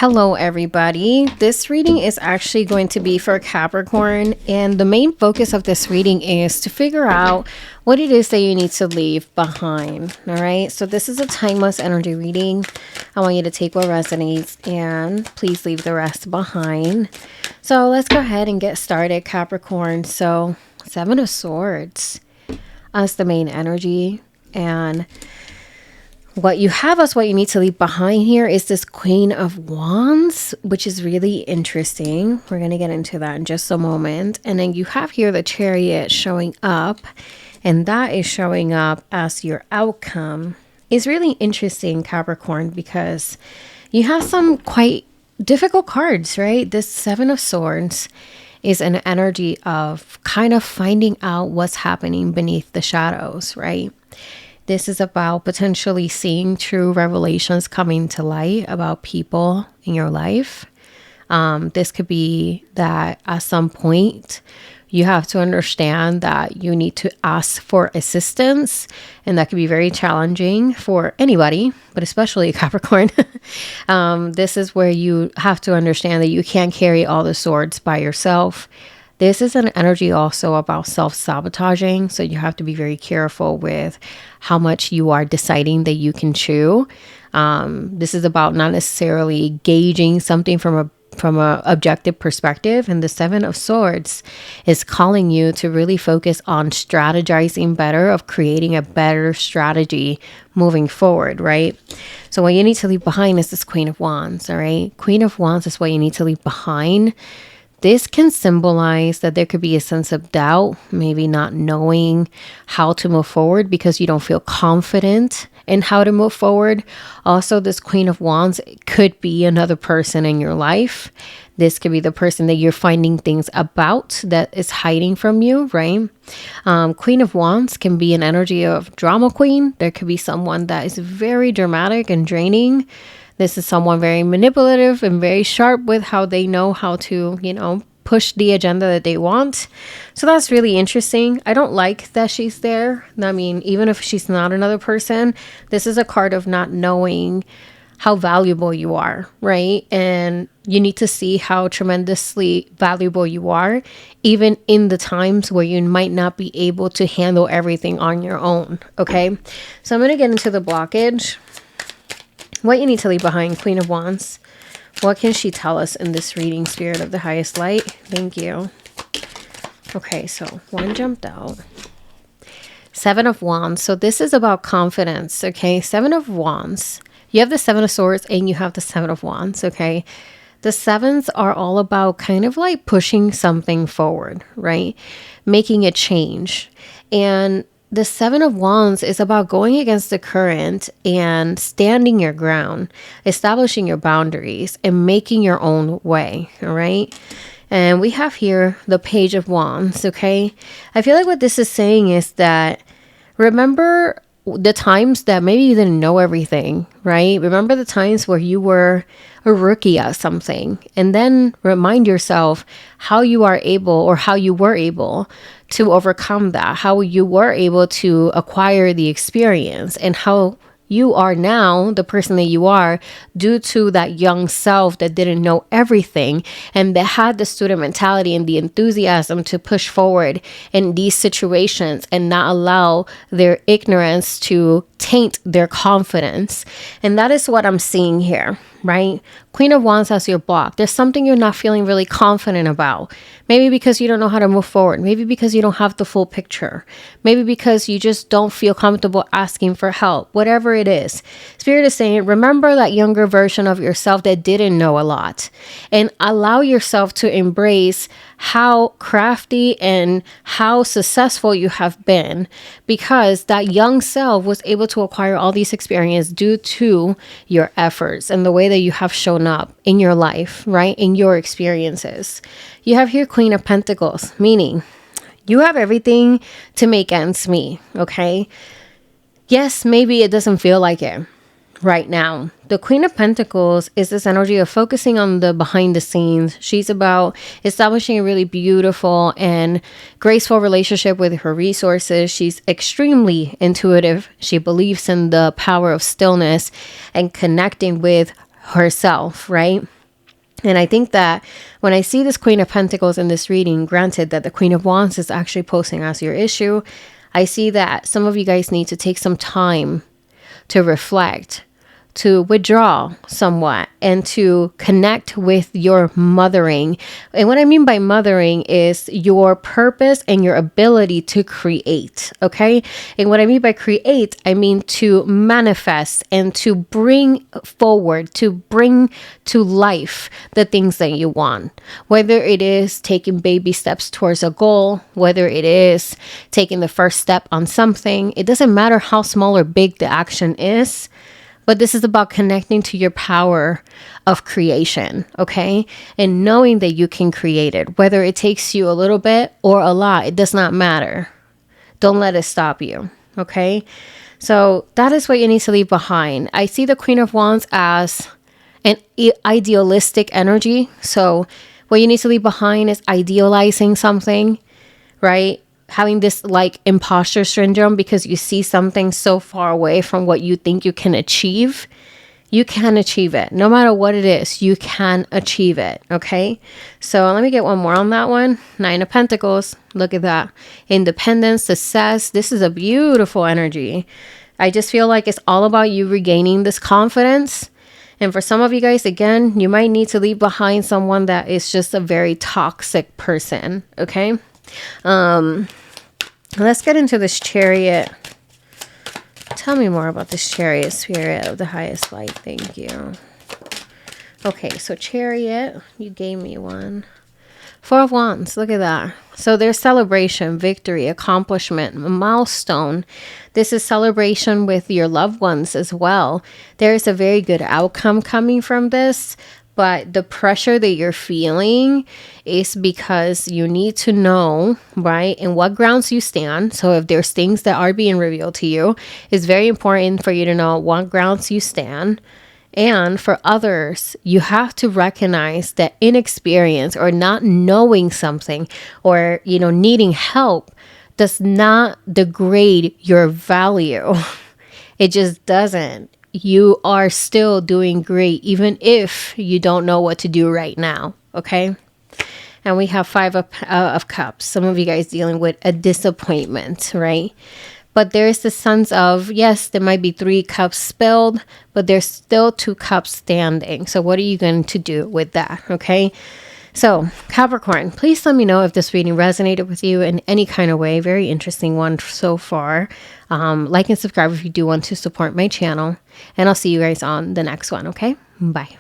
Hello everybody. This reading is actually going to be for Capricorn, and the main focus of this reading is to figure out what it is that you need to leave behind. All right, so this is a timeless energy reading. I want you to take what resonates and please leave the rest behind. So let's go ahead and get started, Capricorn. So Seven of Swords as the main energy, and what you have as what you need to leave behind here is this Queen of Wands, which is really interesting. We're going to get into that in just a moment. And then you have here the Chariot showing up, and that is showing up as your outcome. It's really interesting, Capricorn, because you have some quite difficult cards, right? This Seven of Swords is an energy of kind of finding out what's happening beneath the shadows, right? This is about potentially seeing true revelations coming to light about people in your life. This could be that at some point you have to understand that you need to ask for assistance, and that could be very challenging for anybody, but especially Capricorn. This is where you have to understand that you can't carry all the swords by yourself. This is an energy also about self-sabotaging, so you have to be very careful with how much you are deciding that you can chew. This is about not necessarily gauging something from a objective perspective, and the Seven of Swords is calling you to really focus on strategizing better, of creating a better strategy moving forward, right? So what you need to leave behind is this Queen of Wands, all right? Queen of Wands is what you need to leave behind. This can symbolize that there could be a sense of doubt, maybe not knowing how to move forward because you don't feel confident in how to move forward. Also, this Queen of Wands could be another person in your life. This could be the person that you're finding things about that is hiding from you, right? Queen of Wands can be an energy of drama queen. There could be someone that is very dramatic and draining. This is someone very manipulative and very sharp with how they know how to, push the agenda that they want. So that's really interesting. I don't like that she's there. I mean, even if she's not another person, this is a card of not knowing how valuable you are, right? And you need to see how tremendously valuable you are, even in the times where you might not be able to handle everything on your own, okay? So I'm going to get into the blockage. What you need to leave behind, Queen of Wands. What can she tell us in this reading, Spirit of the highest light? Thank you. Okay, so one jumped out. Seven of Wands. So this is about confidence, okay? Seven of Wands. You have the Seven of Swords and you have the Seven of Wands, okay? The sevens are all about kind of like pushing something forward, right? Making a change. And the Seven of Wands is about going against the current and standing your ground, establishing your boundaries, and making your own way, all right? And we have here the Page of Wands, okay? I feel like what this is saying is that remember the times that maybe you didn't know everything, right? Remember the times where you were a rookie at something, and then remind yourself how you are able, or how you were able to overcome that, how you were able to acquire the experience, and how you are now the person that you are due to that young self that didn't know everything and that had the student mentality and the enthusiasm to push forward in these situations and not allow their ignorance to taint their confidence. And that is what I'm seeing here, right? Queen of Wands has your block. There's something you're not feeling really confident about. Maybe because you don't know how to move forward. Maybe because you don't have the full picture. Maybe because you just don't feel comfortable asking for help. Whatever it is. Spirit is saying, remember that younger version of yourself that didn't know a lot. And allow yourself to embrace how crafty and how successful you have been, because that young self was able to acquire all these experiences due to your efforts and the way that you have shown up in your life, right? In your experiences. You have here Queen of Pentacles, meaning you have everything to make ends meet, okay? Yes, maybe it doesn't feel like it right now. The Queen of Pentacles is this energy of focusing on the behind the scenes. She's about establishing a really beautiful and graceful relationship with her resources. She's extremely intuitive. She believes in the power of stillness and connecting with herself, right? And I think that when I see this Queen of Pentacles in this reading, granted that the Queen of Wands is actually posing as your issue, I see that some of you guys need to take some time to reflect, to withdraw somewhat, and to connect with your mothering. And what I mean by mothering is your purpose and your ability to create, okay? And what I mean by create, I mean to manifest and to bring forward, to bring to life the things that you want. Whether it is taking baby steps towards a goal, whether it is taking the first step on something, it doesn't matter how small or big the action is. But this is about connecting to your power of creation, okay? And knowing that you can create it. Whether it takes you a little bit or a lot, it does not matter. Don't let it stop you, okay? So that is what you need to leave behind. I see the Queen of Wands as an idealistic energy. So what you need to leave behind is idealizing something, right? Having this like imposter syndrome because you see something so far away from what you think you can achieve. You can achieve it. No matter what it is, you can achieve it. Okay. So let me get one more on that one. 9 of Pentacles. Look at that. Independence, success. This is a beautiful energy. I just feel like it's all about you regaining this confidence. And for some of you guys, again, you might need to leave behind someone that is just a very toxic person. Okay. Let's get into this Chariot. Tell me more about this Chariot, Spirit of the highest light. Thank you. Okay, so Chariot, you gave me one. 4 of Wands, look at that. So there's celebration, victory, accomplishment, a milestone. This is celebration with your loved ones as well. There is a very good outcome coming from this. But the pressure that you're feeling is because you need to know, right, in what grounds you stand. So if there's things that are being revealed to you, it's very important for you to know what grounds you stand. And for others, you have to recognize that inexperience or not knowing something or, you know, needing help does not degrade your value. It just doesn't. You are still doing great, even if you don't know what to do right now, okay? And we have 5 of Cups. Some of you guys dealing with a disappointment, right? But there's the sense of, yes, there might be 3 cups spilled, but there's still 2 cups standing. So what are you going to do with that, okay? So Capricorn, please let me know if this reading resonated with you in any kind of way. Very interesting one so far. Like and subscribe if you do want to support my channel. And I'll see you guys on the next one, okay? Bye.